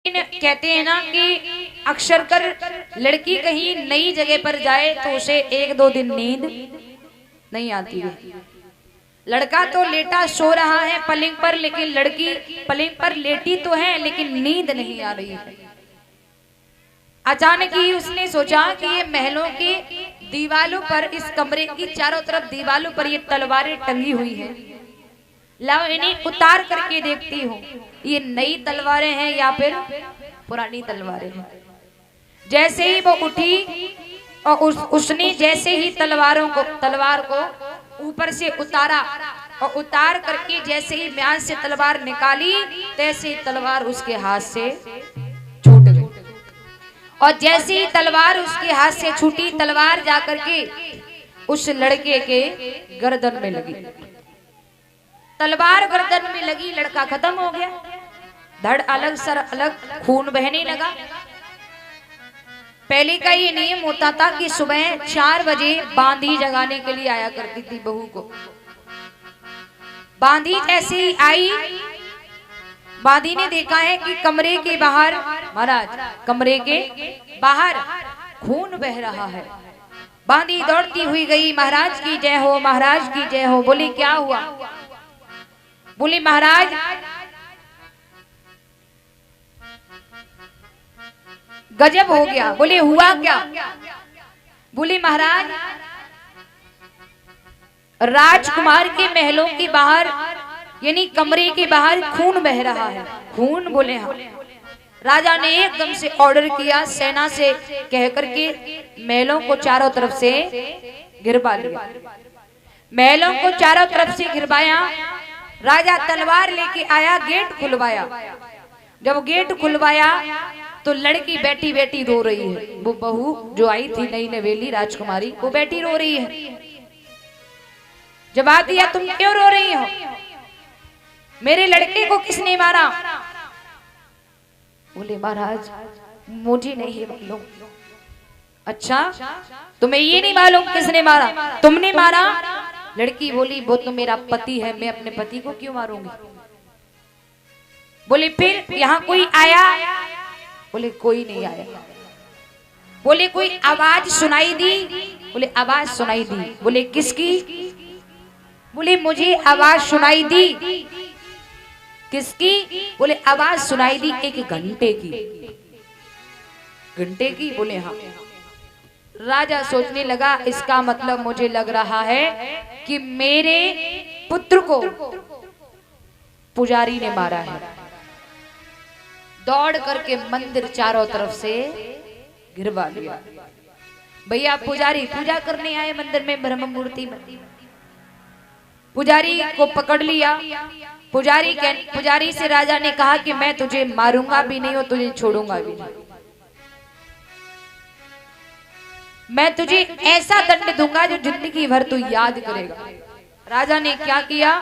कहते हैं ना कि अक्सर कर लड़की कहीं नई जगह पर जाए तो उसे एक दो दिन नींद नहीं आती है। लड़का तो लेटा सो रहा है पलंग पर, लेकिन लड़की पलंग पर लेटी तो है लेकिन नींद नहीं आ रही है। अचानक ही उसने सोचा कि ये महलों की दीवारों पर, इस कमरे की चारों तरफ दीवारों पर ये तलवारें टंगी हुई हैं, लाओ इन्हें उतार करके देखती हूँ ये नई तलवारें हैं या फिर पुरानी तलवारें हैं। जैसे ही वो उठी और उसने जैसे ही तलवार को ऊपर से उतारा और उतार करके जैसे ही म्यान से तलवार निकाली, तैसे ही तलवार उसके हाथ से छूट गई। और जैसे ही तलवार उसके हाथ से छूटी, तलवार जाकर के उस लड़के के गर्दन में लगी। तलवार गर्दन में लगी, लड़का खत्म हो गया। धड़ अलग सर अलग, खून बहने लगा। पहले का ये नियम होता था कि सुबह 4 बजे बांधी जगाने के लिए आया करती थी बहू को। बांधी जैसे ही आई, बांधी ने देखा है कि कमरे के बाहर, महाराज कमरे के बाहर खून बह रहा है। बांधी दौड़ती हुई गई, महाराज की जय हो, महाराज की जय हो। बोली क्या हुआ? बोली महाराज गजब हो गया। बोले हुआ क्या? बोली महाराज राजकुमार के महलों के बाहर यानी कमरे के बाहर खून बह रहा है। खून? बोले हाँ। राजा ने एकदम से ऑर्डर किया, सेना से कह करके महलों को चारों तरफ से घिरवा लिया। महलों को चारों तरफ से घिरवाया। राजा तलवार लेके आया, गेट खुलवाया। जब गेट खुलवाया तो लड़की बैठी बैठी रो रही है। वो बहू जो आई थी नई नवेली राजकुमारी, वो बैठी रो रही है। जवाब दिया, तुम क्यों रो रही हो? मेरे लड़के को किसने मारा? बोले महाराज मुझे नहीं मालूम। अच्छा, तुम्हें ये नहीं मालूम किसने मारा? तुमने मारा? लड़की बोली वो तो मेरा पति है, मैं अपने पति को क्यों मारूंगी? बोले फिर यहाँ कोई आया? बोले कोई नहीं आया। बोले कोई आवाज सुनाई दी? बोले आवाज सुनाई दी। बोले किसकी? बोले मुझे आवाज सुनाई दी। किसकी? बोले आवाज सुनाई दी एक घंटे की। घंटे की? बोले हाँ। राजा सोचने लगा इसका मतलब मुझे लग रहा है कि मेरे पुत्र को पुजारी ने मारा है। दौड़ करके मंदिर चारों तरफ से घिरवा लिया। भैया पुजारी पूजा करने आए मंदिर में, ब्रह्म मूर्ति में। पुजारी को पकड़ लिया। पुजारी से राजा ने कहा कि मैं तुझे मारूंगा भी नहीं और तुझे छोड़ूंगा भी नहीं। मैं तुझे ऐसा दंड दूंगा जो जिंदगी भर तू याद करेगा। राजा ने क्या किया?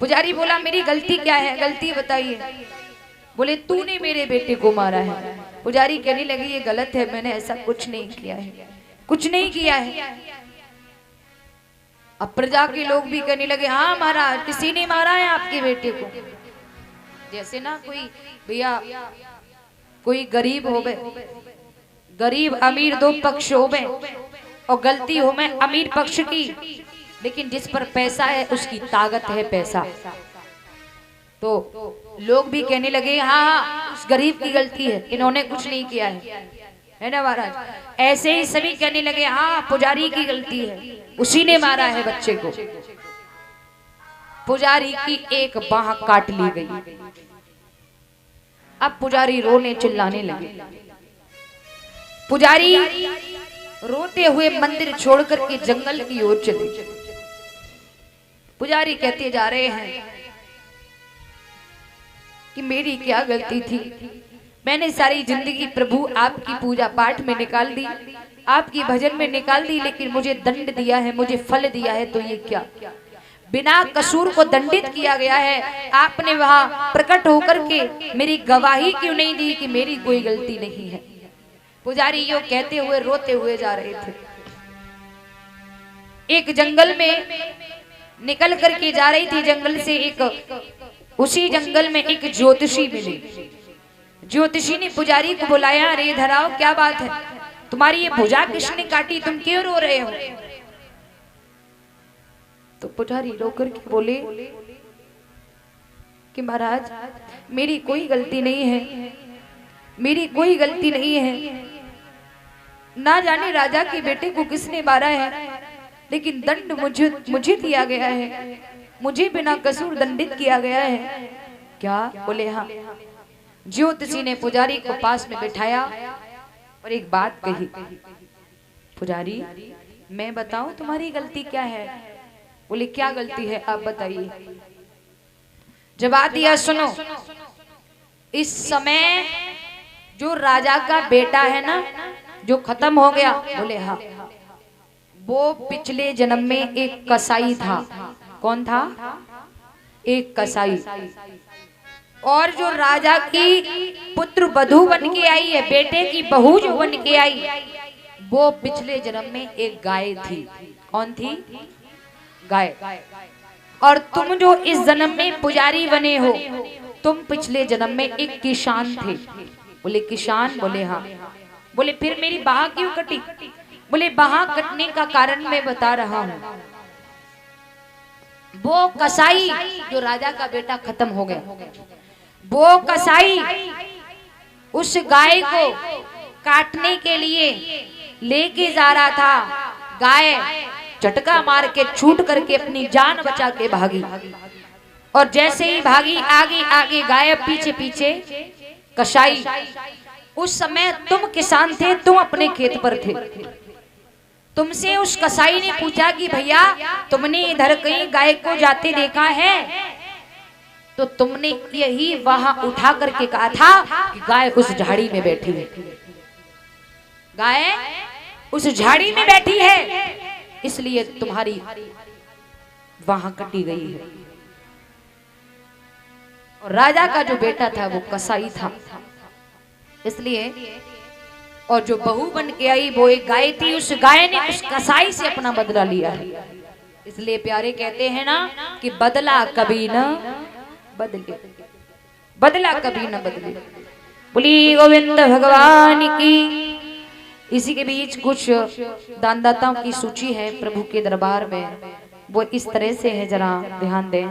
पुजारी बोला मेरी गलती क्या है? गलती बताइए। बोले तूने मेरे बेटे को मारा है। पुजारी कहने लगी ये गलत है, मैंने ऐसा कुछ नहीं किया है, कुछ नहीं किया है। अब प्रजा के लोग भी कहने लगे हाँ महाराज किसी ने मारा है आपके बेटे को। जैसे ना कोई भैया कोई गरीब हो गए, गरीब अमीर दो पक्ष हो गए और गलती हो मैं अमीर पक्ष की, लेकिन जिस पर पैसा है उसकी ताकत है पैसा, तो लोग भी कहने लगे हाँ हाँ उस गरीब की गलती है, इन्होंने कुछ नहीं किया है ना महाराज। ऐसे ही सभी कहने लगे हाँ पुजारी की गलती है, उसी ने मारा है बच्चे को। पुजारी की एक बाह काट ली गई। अब पुजारी रोने चिल्लाने लगे। पुजारी रोते हुए मंदिर छोड़कर के जंगल की ओर चले। पुजारी कहते जा रहे हैं कि मेरी क्या गलती थी, मैंने सारी जिंदगी प्रभु आपकी पूजा पाठ में निकाल दी, आपकी भजन में निकाल दी, लेकिन मुझे दंड दिया है, मुझे फल दिया है, तो ये क्या? बिना कसूर को दंडित किया गया है। आपने वहां प्रकट होकर के मेरी गवाही क्यों नहीं दी कि मेरी कोई गलती नहीं है? पुजारी यो कहते हुए रोते हुए जा रहे थे। एक जंगल में निकल करके जा रही थी, जंगल से एक, उसी जंगल में एक ज्योतिषी मिले। ज्योतिषी ने पुजारी को बुलाया, अरे इधर आओ, क्या बात है, तुम्हारी ये भुजा किसने काटी, तुम क्यों रो रहे हो? तो पुजारी रोकर के बोले कि महाराज मेरी कोई गलती नहीं है, मेरी कोई गलती नहीं है। ना जाने राजा के बेटे को किसने मारा है, लेकिन दंड मुझे दिया गया है, मुझे बिना कसूर दंडित किया गया है। क्या? बोले हाँ। ज्योतिषी ने पुजारी को पास में बिठाया और एक बात कही, पुजारी मैं बताऊं तुम्हारी गलती क्या है? बोले क्या गलती है, आप बताइए। जवाब दिया, सुनो, इस समय जो राजा का बेटा है ना, जो खत्म हो गया, बोले हाँ, वो पिछले जन्म में एक कसाई था। कौन था? एक कसाई। और जो राजा की पुत्र वधू बन के आई है, बेटे की बहू जो बन के आई, वो पिछले जन्म में एक गाय थी। कौन थी? गाय। और तुम जो इस जन्म में पुजारी बने हो, तुम पिछले जन्म में एक किसान थे। बोले किसान? बोले हाँ। बोले फिर मेरी बाह क्यों कटी? बोले बाह कटने का कारण मैं बता रहा हूँ। वो कसाई जो राजा का बेटा खत्म हो गया, वो कसाई उस गाय को काटने के लिए लेके जा रहा था। गाय झटका मार के छूट करके अपनी जान बचा के भागी, और जैसे ही भागी आगे आगे गाय पीछे पीछे कसाई। उस समय तुम किसान थे, तुम अपने खेत पर थे। तुमसे उस कसाई ने पूछा कि भैया तुमने इधर कहीं गाय को जाते देखा है? तो तुमने यही वहां उठा करके कहा था कि गाय उस झाड़ी में बैठी है, गाय उस झाड़ी में बैठी है, इसलिए तुम्हारी वहां कटी गई है। और राजा का जो बेटा था वो कसाई था, इसलिए। और जो बहू बन के आई वो एक गाय थी, उस गाय ने उस कसाई से अपना बदला लिया है। इसलिए प्यारे कहते हैं ना कि बदला कभी न बदले, बदला कभी न बदले। बोली गोविंद भगवान की। इसी के बीच कुछ दानदाताओं की सूची है प्रभु के दरबार में, वो इस तरह से है, जरा ध्यान दें।